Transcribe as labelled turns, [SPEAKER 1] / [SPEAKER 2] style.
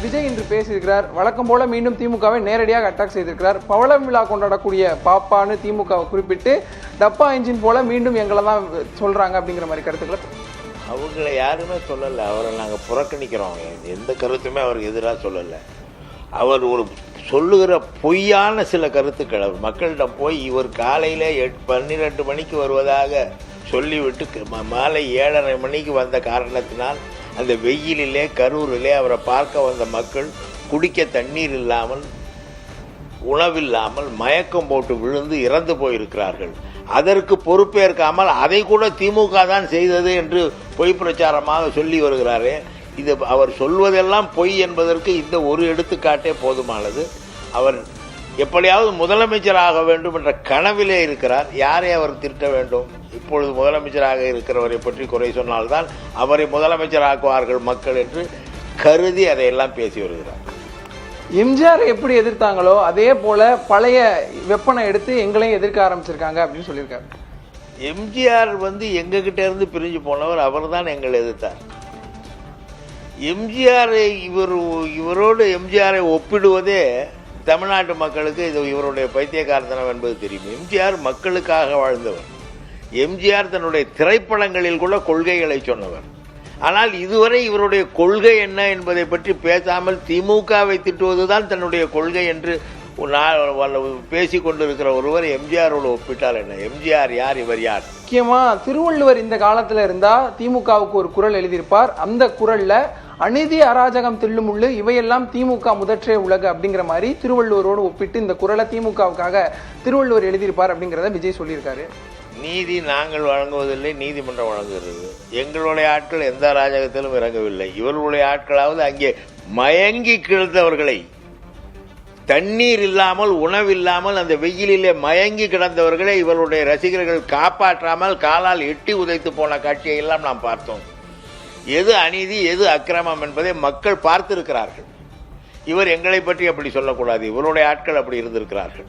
[SPEAKER 1] விஜய் இன்று பேசியிருக்கிறார். வழக்கம் போல மீண்டும் திமுகவை நேரடியாக அட்டாக் செய்திருக்கிறார். பவளம் விழா கொண்டாடக்கூடிய பாப்பான்னு திமுகவை குறிப்பிட்டு டப்பா இன்ஜின் போல மீண்டும் எங்களை தான் சொல்றாங்க அப்படிங்கிற மாதிரி கருத்துக்களை
[SPEAKER 2] அவங்கள யாருமே சொல்லலை. அவரை நாங்கள் புறக்கணிக்கிறோம். எந்த கருத்துமே அவருக்கு எதிராக சொல்லலை. அவர் ஒரு சொல்லுகிற பொய்யான சில கருத்துக்கள் அவர் மக்களிடம் போய் இவர் காலையில் 12 மணிக்கு வருவதாக சொல்லிவிட்டு மாலை 7:30 மணிக்கு வந்த காரணத்தினால் அந்த வெயிலிலே கரூரிலே அவரை பார்க்க வந்த மக்கள் குடிக்க தண்ணீர் இல்லாமல் உணவில்லாமல் மயக்கம் போட்டு விழுந்து இறந்து போயிருக்கிறார்கள். அதற்கு பொறுப்பேற்காமல் அதை கூட திமுக தான் செய்தது என்று பொய் பிரச்சாரமாக சொல்லி வருகிறாரே. இது அவர் சொல்வதெல்லாம் பொய் என்பதற்கு இந்த ஒரு எடுத்துக்காட்டே போதுமானது. அவர் எப்படியாவது முதலமைச்சராக வேண்டும் என்ற கனவிலே இருக்கிறார். யாரை அவர் திட்ட வேண்டும்? இப்பொழுது முதலமைச்சராக இருக்கிறவரை பற்றி குறை சொன்னால்தான் அவரை முதலமைச்சராக்குவார்கள் மக்கள் என்று கருதி அதையெல்லாம் பேசி வருகிறார்.
[SPEAKER 1] எம்ஜிஆர் எப்படி எதிர்த்தாங்களோ அதே போல பழைய வெப்பனை எடுத்து எங்களையும் எதிர்க்க ஆரம்பிச்சிருக்காங்க அப்படின்னு சொல்லியிருக்காரு.
[SPEAKER 2] எம்ஜிஆர் எங்ககிட்ட இருந்து பிரிஞ்சு போனவர். அவர் தான் எங்களை எதிர்த்தார். எம்ஜிஆரை இவரோடு எம்ஜிஆரை ஒப்பிடுவதே தமிழ்நாட்டு மக்களுக்கு இது இவருடைய பைத்தியக்காரத்தனம் என்பது தெரியும். எம்ஜிஆர் மக்களுக்காக வாழ்ந்தவர். எம்ஜிஆர் தன்னுடைய திரைப்படங்களில் கூட கொள்கைகளை சொன்னவர். ஆனால் இதுவரை இவருடைய கொள்கை என்ன என்பதை பற்றி பேசாமல் திமுகவை திட்டுவதுதான் தன்னுடைய கொள்கை என்று பேசி கொண்டிருக்கிற ஒருவர் எம்ஜிஆரோடு ஒப்பிட்டால் என்ன? எம்ஜிஆர் யார், இவர் யார்?
[SPEAKER 1] முக்கியமா திருவள்ளுவர் இந்த காலத்துல இருந்தா திமுகவுக்கு ஒரு குறள் எழுதியிருப்பார். அந்த குறள்ல அநீதி அராஜகம் தில்லுமுள்ளு இவையெல்லாம் திமுக முதற்றே உலகு அப்படிங்கிற மாதிரி திருவள்ளுவரோடு ஒப்பிட்டு இந்த குறளை திமுகவுக்காக திருவள்ளுவர் எழுதியிருப்பார் அப்படிங்கிறத விஜய் சொல்லியிருக்காரு.
[SPEAKER 2] நீதி நாங்கள் வழங்குவதில்லை, நீதிமன்றம் வழங்குகிறது. எங்களுடைய ஆட்கள் எந்த அராஜகத்திலும் இறங்கவில்லை. இவர்களுடைய ஆட்களாவது அங்கே மயங்கி கிடந்தவர்களை, தண்ணீர் இல்லாமல் உணவில்லாமல் அந்த வெயிலிலே மயங்கி கிடந்தவர்களை இவருடைய ரசிகர்கள் காப்பாற்றாமல் காலால் எட்டி உதைத்து போன காட்சியை எல்லாம் நாம் பார்த்தோம். எது அநீதி எது அக்கிரமம் என்பதை மக்கள் பார்த்திருக்கிறார்கள். இவர் எங்களை பற்றி அப்படி சொல்லக்கூடாது. இவருடைய ஆட்கள் அப்படி இருந்திருக்கிறார்கள்.